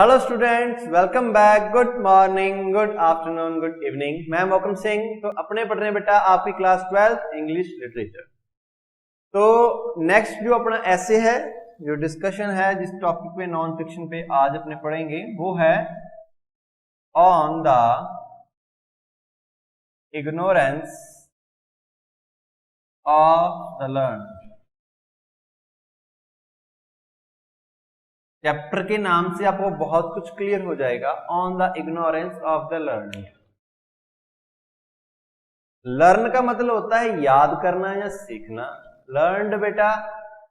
Hello students, welcome back. Good morning, good afternoon, good evening. मैं मोहकम सिंह। तो अपने पढ़ रहे हैं बेटा आपकी क्लास 12 इंग्लिश लिटरेचर। तो नेक्स्ट जो अपना ऐसे है, जो डिस्कशन है, जिस टॉपिक पे नॉन फिक्शन पे आज अपने पढ़ेंगे वो है on the ignorance of the learn. Chapter के नाम से आपको बहुत कुछ क्लियर हो जाएगा। On the ignorance of the learn. Learn का मतलब होता है याद करना या सीखना। लर्नड बेटा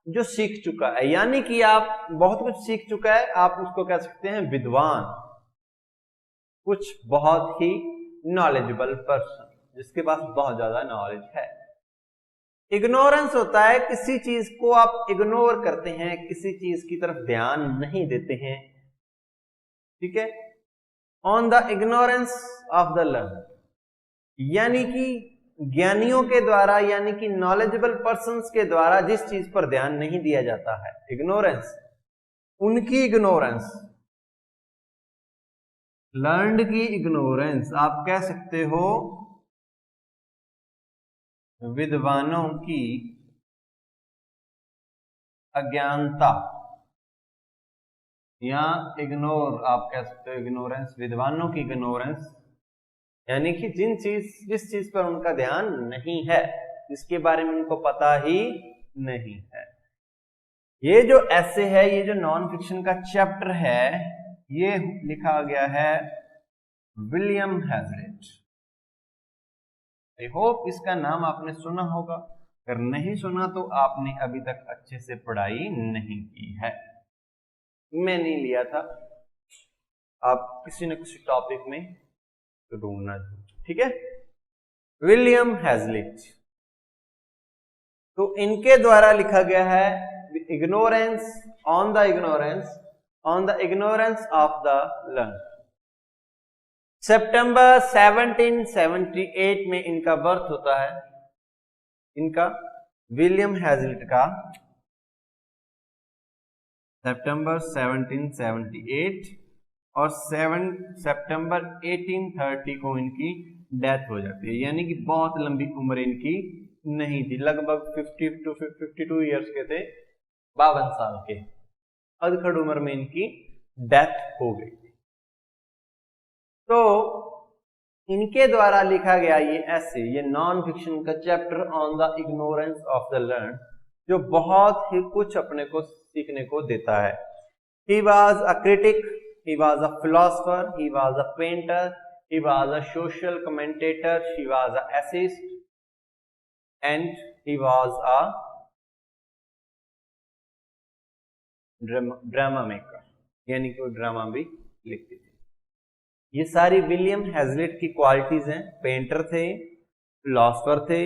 जो सीख चुका है, यानी कि आप बहुत कुछ सीख चुका है, आप उसको कह सकते हैं विद्वान, कुछ बहुत ही नॉलेजेबल पर्सन, जिसके पास बहुत ज्यादा नॉलेज है। इग्नोरेंस होता है किसी चीज को आप इग्नोर करते हैं, किसी चीज की तरफ ध्यान नहीं देते हैं। ठीक है, on the ignorance of the learn, यानी कि ज्ञानियों के द्वारा, यानी कि नॉलेजेबल पर्संस के द्वारा जिस चीज पर ध्यान नहीं दिया जाता है, इग्नोरेंस, उनकी इग्नोरेंस, लर्नड की इग्नोरेंस, आप कह सकते हो विद्वानों की अज्ञानता, या इग्नोर आप कह सकते हो इग्नोरेंस, विद्वानों की इग्नोरेंस, यानी कि जिस चीज पर उनका ध्यान नहीं है, जिसके बारे में उनको पता ही नहीं है। ये जो ऐसे है, ये जो नॉन फिक्शन का चैप्टर है, ये लिखा गया है विलियम हैजलिट। आई होप इसका नाम आपने सुना होगा। अगर नहीं सुना तो आपने अभी तक अच्छे से पढ़ाई नहीं की है। मैं नहीं लिया था, आप किसी न किसी टॉपिक में तो ढूंढना। ठीक है, विलियम हैजलिट, तो इनके द्वारा लिखा गया है ignorance, on the ignorance, on the ignorance of the learn. सितंबर 1778 में इनका बर्थ होता है, इनका विलियम हैजलिट का सितंबर 1778, और 7 सितंबर 1830 को इनकी डेथ हो जाती है। यानी कि बहुत लंबी उम्र इनकी नहीं थी, लगभग 50 to 52 ईयर्स के थे, 52 साल के, अधखड़ उम्र में इनकी डेथ हो गई थी। तो इनके द्वारा लिखा गया ये ऐसे, ये नॉन फिक्शन का chapter on the ignorance of the learn, जो बहुत ही कुछ अपने को सीखने को देता है। He was a critic, he was a philosopher, he was a painter, he was a social commentator, she was a essayist, and he was a drama maker, यानी कि वो ड्रामा भी लिखते थे। ये सारी विलियम हैजलिट की क्वालिटीज हैं। पेंटर थे, फिलोसफर थे,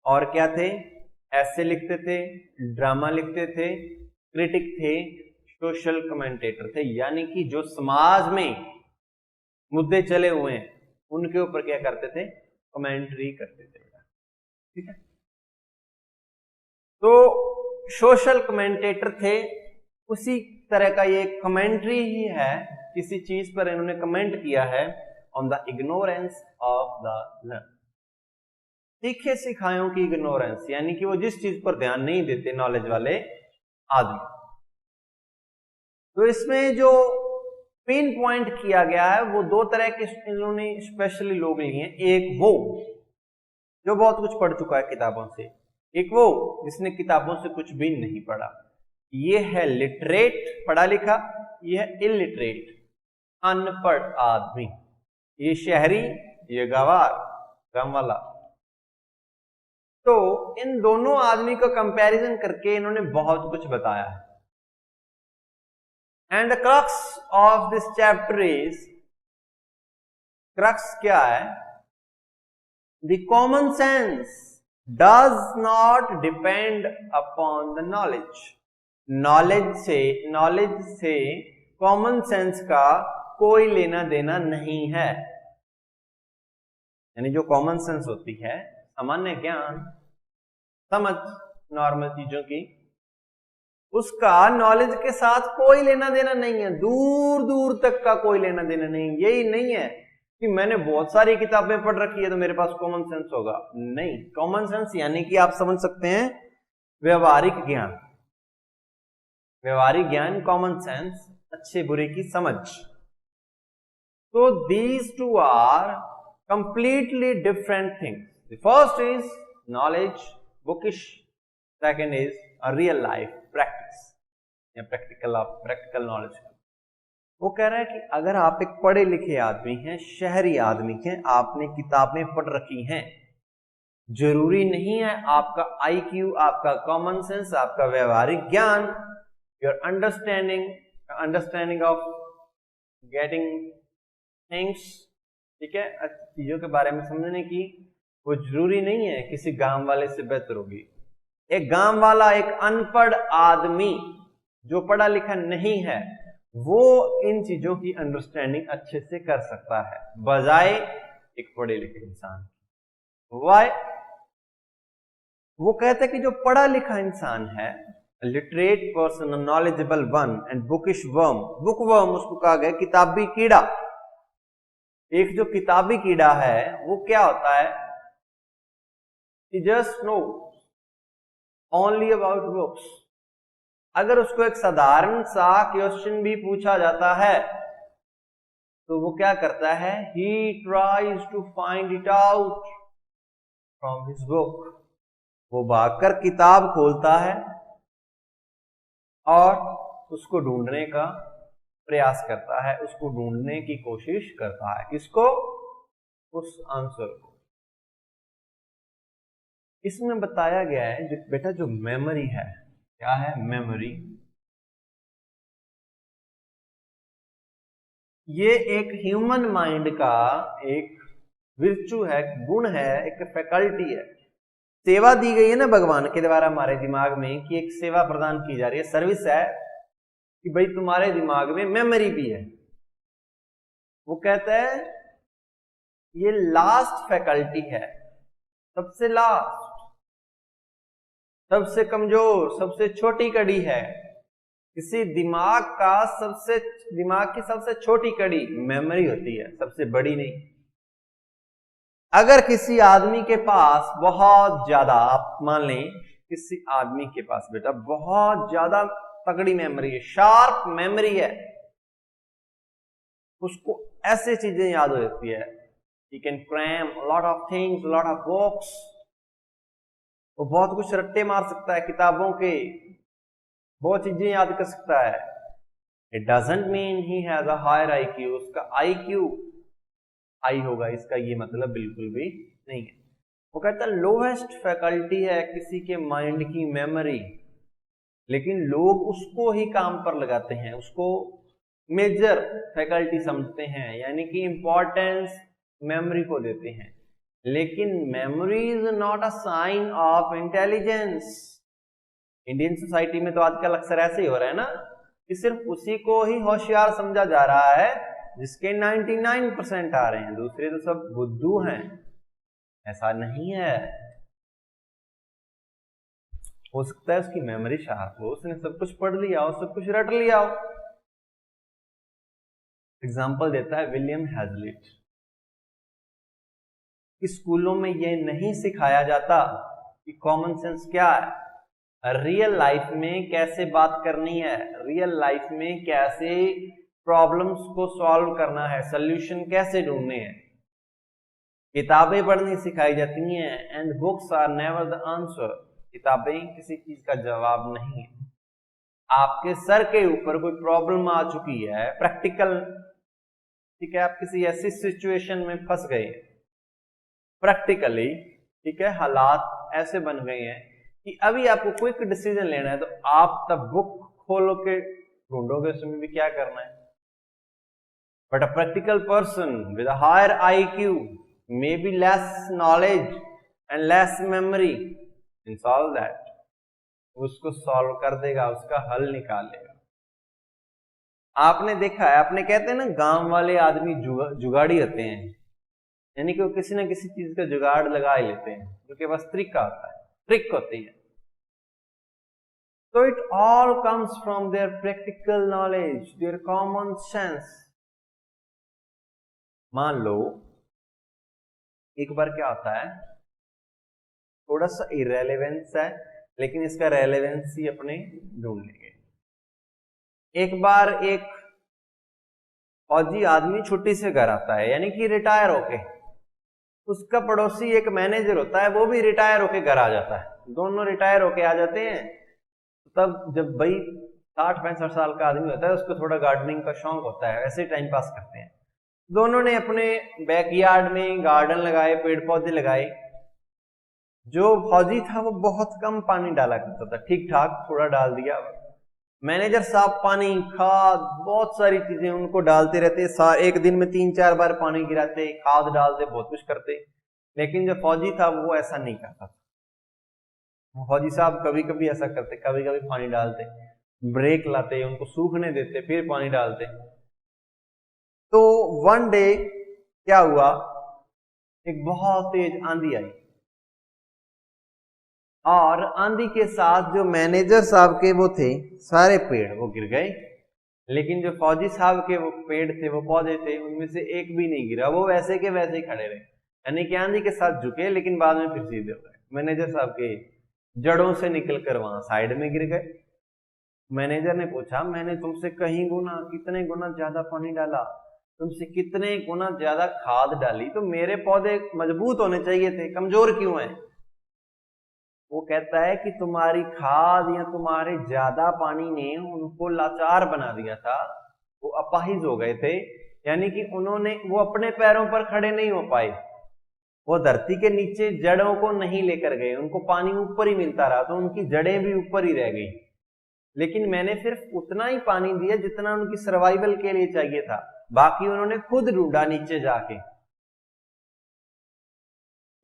और क्या थे, ऐसे लिखते थे, ड्रामा लिखते थे, क्रिटिक थे, सोशल कमेंटेटर थे, यानी कि जो समाज में मुद्दे चले हुए हैं उनके ऊपर क्या करते थे, कमेंट्री करते थे। ठीक है, तो सोशल कमेंटेटर थे, उसी तरह का ये कमेंट्री ही है, किसी चीज पर इन्होंने कमेंट किया है on the ignorance of the learn. सीखे सिखायों की इग्नोरेंस, यानी कि वो जिस चीज पर ध्यान नहीं देते नॉलेज वाले आदमी। तो इसमें जो पिन पॉइंट किया गया है वो दो तरह के इन्होंने स्पेशली लोग लिए हैं। एक वो जो बहुत कुछ पढ़ चुका है किताबों से, एक वो जिसने किताबों से कुछ भी नहीं पढ़ा। ये है लिटरेट, पढ़ा लिखा, ये है इलिटरेट, अनपढ़ आदमी। ये शहरी, ये गवार, गांव वाला। तो इन दोनों आदमी का कंपैरिजन करके इन्होंने बहुत कुछ बताया है। And the crux of this chapter is, crux क्या है, the common sense does not depend upon the knowledge. Knowledge से कॉमन सेंस का कोई लेना देना नहीं है। यानी जो कॉमन सेंस होती है, सामान्य ज्ञान, समझ नॉर्मल चीजों की, उसका नॉलेज के साथ कोई लेना देना नहीं है, दूर दूर तक का कोई लेना देना नहीं। यही नहीं है कि मैंने बहुत सारी किताबें पढ़ रखी है तो मेरे पास कॉमन सेंस होगा, नहीं। कॉमन सेंस यानी कि आप समझ सकते हैं व्यवहारिक ज्ञान, व्यवहारिक ज्ञान, कॉमन सेंस, अच्छे बुरे की समझ। तो these two are completely different things. The first is knowledge, bookish. Second is a real life practice या practical knowledge। वो कह रहा है कि अगर आप एक पढ़े लिखे आदमी हैं, शहरी आदमी हैं, आपने किताबें पढ़ रखी हैं, जरूरी नहीं है आपका IQ, आपका कॉमन सेंस, आपका व्यवहारिक ज्ञान, your understanding of getting things, ठीक है, चीजों के बारे में समझने की, वो जरूरी नहीं है किसी गांव वाले से बेहतर होगी। एक गांव वाला, एक अनपढ़ आदमी जो पढ़ा लिखा नहीं है, वो इन चीजों की अंडरस्टैंडिंग अच्छे से कर सकता है बजाय एक पढ़े लिखे इंसान। वाई? वो कहते हैं कि जो पढ़ा लिखा इंसान है, literate person, knowledgeable one and bookish worm. Book worm उसको कहा गया, किताबी कीड़ा। एक जो किताबी कीड़ा है वो क्या होता है, he just knows only about books। अगर उसको एक साधारण सा क्वेश्चन भी पूछा जाता है तो वो क्या करता है, he tries to find it out from his book। वो भागकर किताब खोलता है और उसको ढूंढने का प्रयास करता है, उसको ढूंढने की कोशिश करता है। किसको? उस आंसर को। इसमें बताया गया है जो बेटा जो मेमोरी है, क्या है मेमोरी, ये एक ह्यूमन माइंड का एक विर्चू है, गुण है, एक फैकल्टी है। सेवा दी गई है ना भगवान के द्वारा हमारे दिमाग में, कि एक सेवा प्रदान की जा रही है, सर्विस है कि भाई तुम्हारे दिमाग में मेमोरी भी है। वो कहता है ये लास्ट फैकल्टी है, सबसे लास्ट, सबसे कमजोर, सबसे छोटी कड़ी है। किसी दिमाग की सबसे छोटी कड़ी मेमोरी होती है, सबसे बड़ी नहीं। अगर किसी आदमी के पास बहुत ज्यादा, आप मान लें किसी आदमी के पास बेटा बहुत ज्यादा तगड़ी मेमोरी है, शार्प मेमोरी है, उसको ऐसे चीजें याद हो जाती है, he can cram a lot of things, a lot of books। वो बहुत कुछ रट्टे मार सकता है किताबों के, बहुत चीजें याद कर सकता है। It doesn't mean he has a higher IQ, उसका IQ हाई होगा, इसका ये मतलब बिल्कुल भी नहीं है। वो कहता है लोएस्ट फैकल्टी है किसी के माइंड की मेमोरी, लेकिन लोग उसको ही काम पर लगाते हैं, उसको मेजर फैकल्टी समझते हैं, यानी कि इंपॉर्टेंस मेमोरी को देते हैं। लेकिन memory is not a sign of intelligence. Indian society में तो आजकल अक्सर ऐसे ही हो रहा है ना, कि सिर्फ उसी को ही होशियार समझा जा रहा है जिसके 99% आ रहे हैं, दूसरे तो सब बुद्धू हैं। ऐसा नहीं है। हो सकता है उसकी मेमोरी शार्प हो, उसने सब कुछ पढ़ लिया हो, सब कुछ रट लिया हो। एग्जाम्पल देता है विलियम हैजलिट। स्कूलों में यह नहीं सिखाया जाता कि कॉमन सेंस क्या है, रियल लाइफ में कैसे बात करनी है, रियल लाइफ में कैसे प्रॉब्लम्स को सॉल्व करना है, सॉल्यूशन कैसे ढूंढने हैं। किताबें पढ़नी सिखाई जाती हैं, and books are never the answer. किताबें किसी चीज का जवाब नहीं है। आपके सर के ऊपर कोई प्रॉब्लम आ चुकी है, प्रैक्टिकल, ठीक है, आप किसी ऐसी सिचुएशन में फंस गए प्रैक्टिकली, ठीक है, हालात ऐसे बन गए हैं कि अभी आपको क्विक डिसीजन लेना है, तो आप तब बुक खोलो के ढूंढोगे उसमें भी क्या करना है। But a practical person with a higher IQ, may be less knowledge and less memory, in solve that, उसको सॉल्व कर देगा, उसका हल निकालेगा। आपने देखा है, आपने कहते हैं ना गांव वाले आदमी जुगाड़ी होते हैं, यानी कि वो किसी ना किसी चीज का जुगाड़ लगा ही लेते हैं, उनके पास ट्रिक होता है, ट्रिक होती है। So it all comes from their practical knowledge, their common sense. मान लो एक बार क्या होता है, थोड़ा सा इरेलेवेंस है लेकिन इसका रेलेवेंस ही अपने ढूंढ लेंगे। एक बार एक फौजी आदमी छुट्टी से घर आता है, यानी कि रिटायर होके, उसका पड़ोसी एक मैनेजर होता है, वो भी रिटायर होके घर आ जाता है, दोनों रिटायर होके आ जाते हैं। तब जब भाई 60-65 साल का आदमी होता है, उसको थोड़ा गार्डनिंग का शौक होता है, ऐसे टाइम पास करते हैं। दोनों ने अपने बैकयार्ड में गार्डन लगाए, पेड़ पौधे लगाए। जो फौजी था वो बहुत कम पानी डाला करता था, ठीक ठाक थोड़ा डाल दिया। मैनेजर साहब पानी, खाद, बहुत सारी चीजें उनको डालते रहते, एक दिन में 3-4 बार पानी गिराते, खाद डालते, बहुत कुछ करते। लेकिन जो फौजी था वो ऐसा नहीं करता। फौजी साहब कभी कभी ऐसा करते, कभी कभी पानी डालते, ब्रेक लाते, उनको सूखने देते, फिर पानी डालते। तो वन डे क्या हुआ, एक बहुत तेज आंधी आई और आंधी के साथ जो मैनेजर साहब के वो थे सारे पेड़ वो गिर गए, लेकिन जो फौजी साहब के वो पेड़ थे, वो पौधे थे, उनमें से एक भी नहीं गिरा, वो वैसे के वैसे ही खड़े रहे। यानी कि आंधी के साथ झुके लेकिन बाद में फिर सीधे हो गए। मैनेजर साहब के जड़ों से निकलकर वहां साइड में गिर गए। मैनेजर ने पूछा, मैंने तुमसे कहीं गुना, कितने गुना ज्यादा पानी डाला, तुमसे कितने गुना ज्यादा खाद डाली, तो मेरे पौधे मजबूत होने चाहिए थे, कमजोर क्यों हैं? वो कहता है कि तुम्हारी खाद या तुम्हारे ज्यादा पानी ने उनको लाचार बना दिया था, वो अपाहिज हो गए थे, यानी कि वो अपने पैरों पर खड़े नहीं हो पाए, वो धरती के नीचे जड़ों को नहीं लेकर गए, उनको पानी ऊपर ही मिलता रहा, तो उनकी जड़ें भी ऊपर ही रह गई। लेकिन मैंने सिर्फ उतना ही पानी दिया जितना उनकी सर्वाइवल के लिए चाहिए था, बाकी उन्होंने खुद ढूंढा नीचे जाके।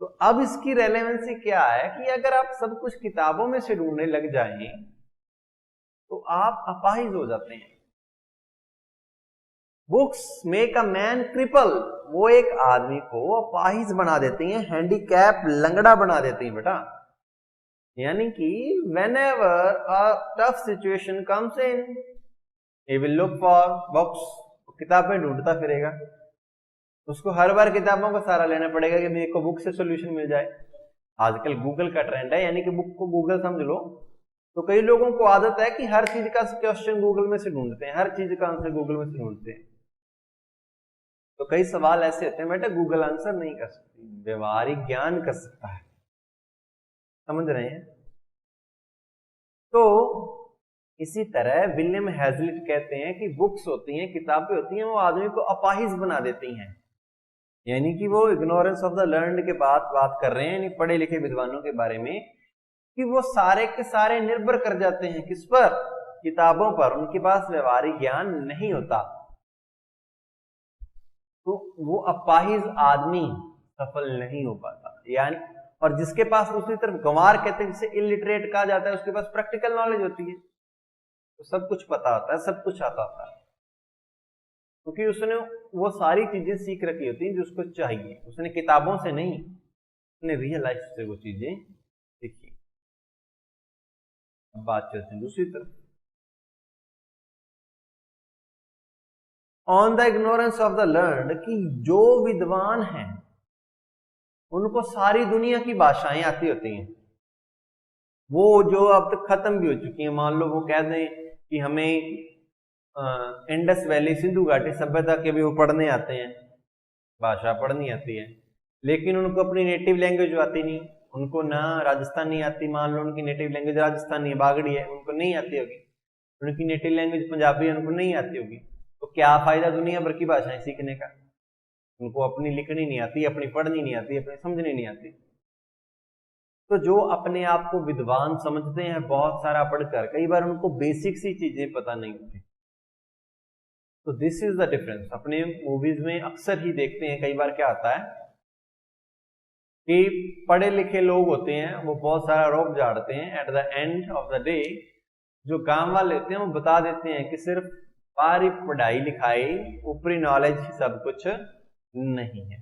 तो अब इसकी रेलेवेंसी क्या है कि अगर आप सब कुछ किताबों में से ढूंढने लग जाएं तो आप अपाहिज हो जाते हैं। Books make a man cripple, वो एक आदमी को अपाहिज बना देती हैं, हैंडीकैप, लंगड़ा बना देती हैं बेटा। यानी कि whenever a tough situation comes in, he will look for books, किताबें ढूंढता फिरेगा, उसको हर बार किताबों का सहारा लेना पड़ेगा कि मेरे को बुक से सॉल्यूशन मिल जाए। आजकल गूगल का ट्रेंड है, यानी कि बुक को गूगल समझ लो। तो कई लोगों को आदत है कि हर चीज का क्वेश्चन गूगल में से ढूंढते हैं, हर चीज का आंसर गूगल में से ढूंढते हैं। तो कई सवाल ऐसे होते हैं बेटा गूगल आंसर नहीं कर सकती, व्यवहारिक ज्ञान कर सकता है, समझ रहे हैं? तो इसी तरह विलियम हैजलिट कहते हैं कि बुक्स होती हैं, किताबें होती हैं, वो आदमी को अपाहिज बना देती हैं। यानी कि वो इग्नोरेंस ऑफ द लर्न्ड के बात कर रहे हैं, यानी पढ़े लिखे विद्वानों के बारे में, कि वो सारे के सारे निर्भर कर जाते हैं किस पर? किताबों पर, उनके पास व्यवहारिक ज्ञान नहीं होता। तो वो अपाहिज आदमी सफल नहीं हो पाता। यानी और जिसके पास दूसरी तरफ गंवार कहते हैं, जिसे इलिटरेट कहा जाता है, उसके पास प्रैक्टिकल नॉलेज होती है, तो सब कुछ पता होता है, सब कुछ आता होता है, क्योंकि उसने वो सारी चीजें सीख रखी होती हैं जो उसको चाहिए, उसने किताबों से नहीं, उसने रियल लाइफ से वो चीजें सीखी। अब बात चलते हैं दूसरी तरफ। On the ignorance of the learned, कि जो विद्वान हैं उनको सारी दुनिया की भाषाएं आती होती हैं, वो जो अब तक खत्म भी हो चुकी हैं। मान लो वो कह दें कि हमें इंडस वैली, सिंधु घाटी सभ्यता के भी वो पढ़ने आते हैं, भाषा पढ़नी आती है, लेकिन उनको अपनी नेटिव लैंग्वेज आती नहीं, उनको ना राजस्थानी आती। मान लो उनकी नेटिव लैंग्वेज राजस्थानी है, बागड़ी है, उनको नहीं आती होगी। उनकी नेटिव लैंग्वेज पंजाबी है, उनको नहीं आती होगी। तो क्या फायदा दुनिया भर की भाषाएं सीखने का? उनको अपनी लिखनी नहीं आती, अपनी पढ़नी नहीं आती, अपनी समझनी नहीं आती। तो जो अपने आप को विद्वान समझते हैं बहुत सारा पढ़कर, कई बार उनको बेसिक सी चीजें पता नहीं होती। तो दिस इज द डिफरेंस। अपने मूवीज में अक्सर ही देखते हैं, कई बार क्या आता है कि पढ़े लिखे लोग होते हैं, वो बहुत सारा रोप झाड़ते हैं, at the end of the day जो गांव वाले होते हैं वो बता देते हैं कि सिर्फ बाहरी पढ़ाई लिखाई, ऊपरी नॉलेज ही सब कुछ नहीं है।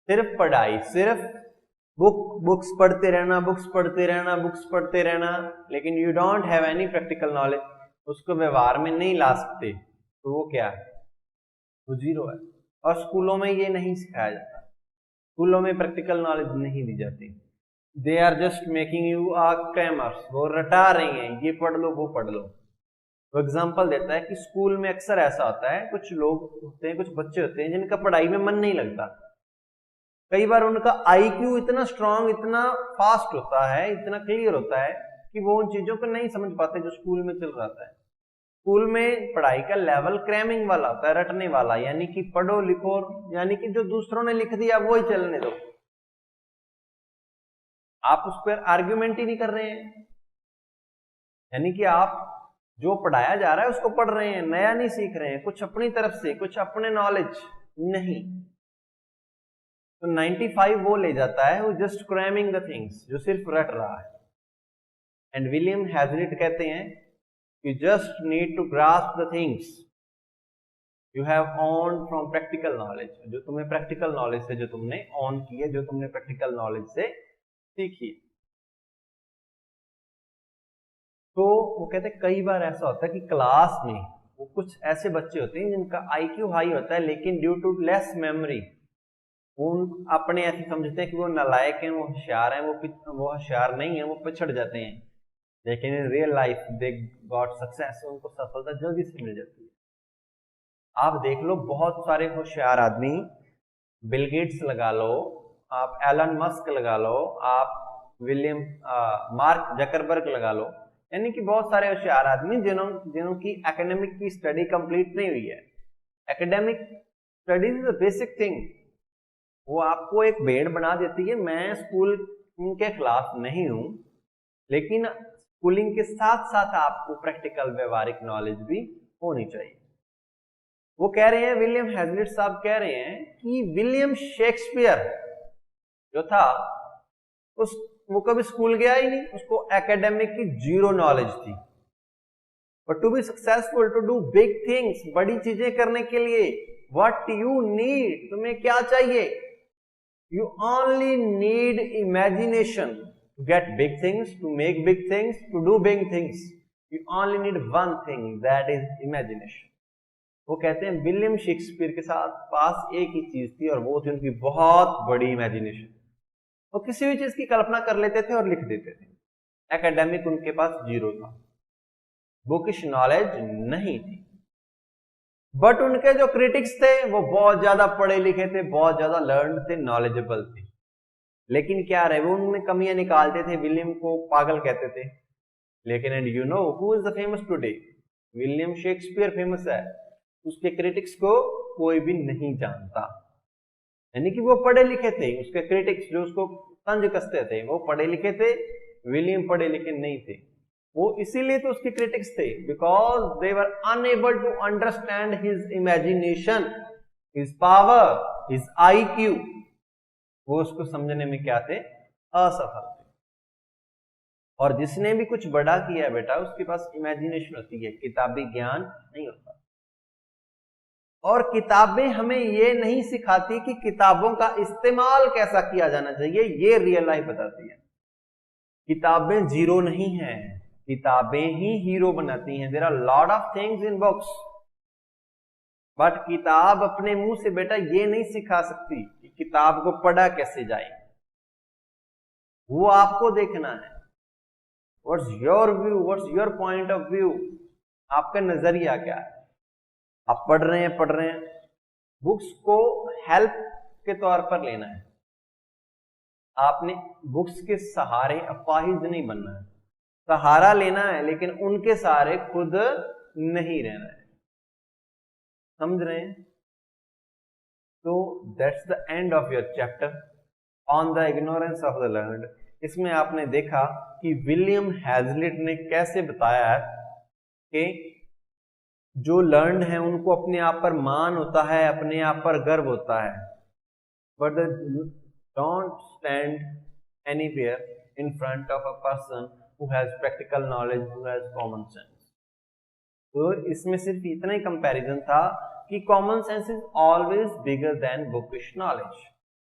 सिर्फ पढ़ाई, सिर्फ बुक्स पढ़ते रहना, बुक्स पढ़ते रहना, बुक्स पढ़ते रहना, लेकिन you don't have any practical knowledge, उसको व्यवहार में नहीं ला सकते, तो वो क्या है, वो जीरो है। और स्कूलों में ये नहीं सिखाया जाता, स्कूलों में प्रैक्टिकल नॉलेज नहीं दी जाती। They are just making you a crammers, वो रटा रही हैं, ये पढ़ लो वो पढ़ लो। वो एग्जाम्पल देता है कि स्कूल में अक्सर ऐसा होता है, कुछ लोग होते हैं, कुछ बच्चे होते हैं जिनका पढ़ाई में मन नहीं लगता। कई बार उनका आईक्यू इतना स्ट्रांग, इतना फास्ट होता है, इतना क्लियर होता है कि वो उन चीजों को नहीं समझ पाते जो स्कूल में चल रहा है। स्कूल में पढ़ाई का लेवल क्रैमिंग वाला होता है, रटने वाला, यानी कि पढ़ो लिखो, यानी कि जो दूसरों ने लिख दिया वो ही चलने दो, आप उस पर आर्ग्यूमेंट ही नहीं कर रहे हैं। यानी कि आप जो पढ़ाया जा रहा है उसको पढ़ रहे हैं, नया नहीं सीख रहे हैं, कुछ अपनी तरफ से, कुछ अपने नॉलेज नहीं। तो 95 वो ले जाता है वो जस्ट क्रैमिंग द थिंग्स, जो सिर्फ रट रहा है। एंड विलियम हैजलिट कहते हैं you just need to grasp the things you have owned from practical knowledge, जो तुम्हें प्रैक्टिकल नॉलेज से, जो तुमने ऑन की है, जो तुमने प्रैक्टिकल नॉलेज से सीखी। तो वो कहते हैं कई बार ऐसा होता है कि क्लास में वो कुछ ऐसे बच्चे होते हैं जिनका आईक्यू हाई होता है, लेकिन ड्यू टू लेस मेमोरी वो अपने ऐसे समझते हैं कि वो नालायक हैं, वो होशियार हैं, वो होशियार नहीं है, वो पिछड़ जाते हैं। लेकिन in real life they got success, उनको सफलता जल्दी से मिल जाती है। आप देख लो बहुत सारे होशियार आदमी, बिल गेट्स लगा लो, आप एलन मस्क लगा लो, आप मार्क जकरबर्ग लगा लो, यानी कि बहुत सारे होशियार आदमी जिन्हों की एकेडमिक की स्टडी कंप्लीट नहीं हुई है। Academic studies is a basic thing, वो आपको एक भेड़ बना देती है। मैं स्कूल के खिलाफ नहीं हूं, लेकिन स्कूलिंग के साथ साथ आपको प्रैक्टिकल व्यवहारिक नॉलेज भी होनी चाहिए। वो कह रहे हैं, विलियम हैजलिट साहब कह रहे हैं कि विलियम शेक्सपियर जो था वो कभी स्कूल गया ही नहीं, उसको एकेडमिक की जीरो नॉलेज थी। But to be successful, to do big things, बड़ी चीजें करने के लिए, व्हाट यू नीड, तुम्हें क्या चाहिए, you only need imagination to get big things, to make big things, to do big things. You only need one thing, that is imagination. वो कहते हैं विलियम शेक्सपियर के साथ पास एक ही चीज थी और वो थी उनकी बहुत बड़ी इमेजिनेशन। वो किसी भी चीज की कल्पना कर लेते थे और लिख देते थे। एकेडमिक उनके पास जीरो था, बुकिश नॉलेज नहीं थी। बट उनके जो क्रिटिक्स थे वो बहुत ज्यादा पढ़े लिखे थे, बहुत ज्यादा लर्न थे, नॉलेजेबल थे। लेकिन क्या रहे, वो उनमें कमियां निकालते थे, विलियम को पागल कहते थे। लेकिन and you know who is the famous today, William Shakespeare famous है, उसके क्रिटिक्स को कोई भी नहीं जानता। यानी कि वो पढ़े लिखे थे, उसके क्रिटिक्स जो उसको तंज कसते थे वो पढ़े लिखे थे, विलियम पढ़े लिखे नहीं थे। वो इसीलिए तो उसके क्रिटिक्स थे, because they were unable to understand his imagination, his power, his IQ. वो उसको समझने में क्या थे, असफल थे। और जिसने भी कुछ बड़ा किया है बेटा, उसके पास इमेजिनेशन होती है, किताबी ज्ञान नहीं होता। और किताबें हमें ये नहीं सिखाती कि किताबों का इस्तेमाल कैसा किया जाना चाहिए, ये रियल लाइफ बताती है। किताबें जीरो नहीं है, किताबें ही हीरो बनाती हैं। There are lot of things in books, but किताब अपने मुंह से बेटा ये नहीं सिखा सकती कि किताब को पढ़ा कैसे जाए, वो आपको देखना है। What's your view, what's your point of view, आपका नजरिया क्या है। आप पढ़ रहे हैं, बुक्स को हेल्प के तौर पर लेना है, आपने बुक्स के सहारे अपाहिज नहीं बनना है। सहारा लेना है लेकिन उनके सहारे खुद नहीं रहना है, समझ रहे हैं। तो that's the end of your chapter on the ignorance of the learned. इसमें आपने देखा कि विलियम हैजलिट ने कैसे बताया है कि जो लर्नड है उनको अपने आप पर मान होता है, अपने आप पर गर्व होता है, but don't stand anywhere in front of a person who has practical knowledge, who has common sense. तो इसमें सिर्फ इतना ही कंपैरिजन था कि common sense is always bigger than bookish knowledge.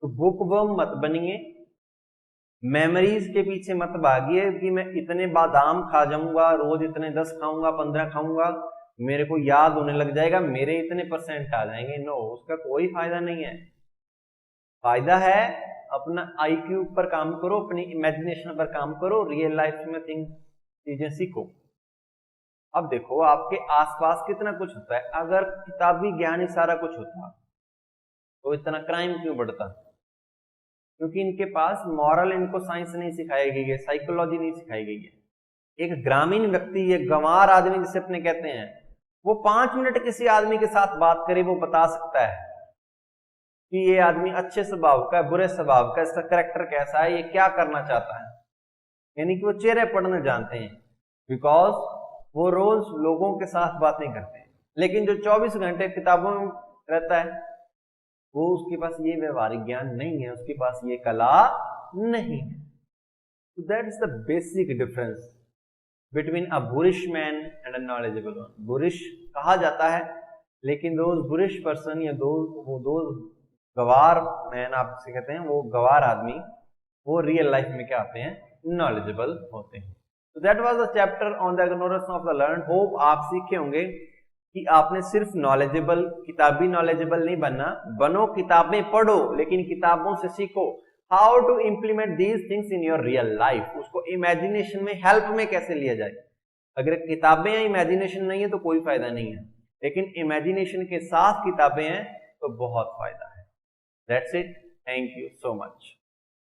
तो बुक वर्म मत बनिए, मेमोरीज के पीछे मत भागिए कि मैं इतने बादाम खा जाऊंगा, रोज इतने 10 खाऊंगा, 15 खाऊंगा, मेरे को याद होने लग जाएगा, मेरे इतने परसेंट आ जाएंगे। नो, उसका कोई फायदा नहीं है। फायदा है अपना आईक्यू पर काम करो, अपनी इमेजिनेशन पर काम करो, रियल लाइफ में चीजें सीखो। अब देखो आपके आसपास कितना कुछ होता है, अगर किताबी ज्ञान ही सारा कुछ होता तो इतना क्राइम क्यों बढ़ता? क्योंकि इनके पास मॉरल, इनको साइंस नहीं सिखाई गई है, साइकोलॉजी नहीं सिखाई गई है। एक ग्रामीण व्यक्ति, एक गंवार आदमी जिसे अपने कहते हैं, वो 5 मिनट किसी आदमी के साथ बात करे, वो बता सकता है कि ये आदमी अच्छे स्वभाव का है, बुरे स्वभाव का, इसका कैरेक्टर कैसा है, ये क्या करना चाहता है। यानी कि वो चेहरे पढ़ना जानते हैं, बिकॉज वो रोज लोगों के साथ बातें करते हैं। लेकिन जो 24 घंटे किताबों में रहता है, वो उसके पास ये व्यवहारिक ज्ञान नहीं है, उसके पास ये कला नहीं है। So that is the basic difference between a boorish man and a knowledgeable one. बुरिश कहा जाता है, लेकिन those boorish person या those गवार मैन आपसे कहते हैं, वो गवार आदमी, वो रियल लाइफ में क्या आते हैं? नॉलेजेबल होते हैं। So that was the chapter on the ignorance of the learned. Hope आप सीखे होंगे कि आपने सिर्फ नॉलेजेबल, किताबी नॉलेजेबल नहीं बनना, बनो किताबें पढ़ो, लेकिन किताबों से सीखो how to implement these things in your real life. उसको इमेजिनेशन में, हेल्प में कैसे लिया जाए। अगर किताबें या इमेजिनेशन नहीं है तो कोई फायदा नहीं है, लेकिन इमेजिनेशन के साथ किताबें हैं तो बहुत फायदा है। That's it, thank you so much.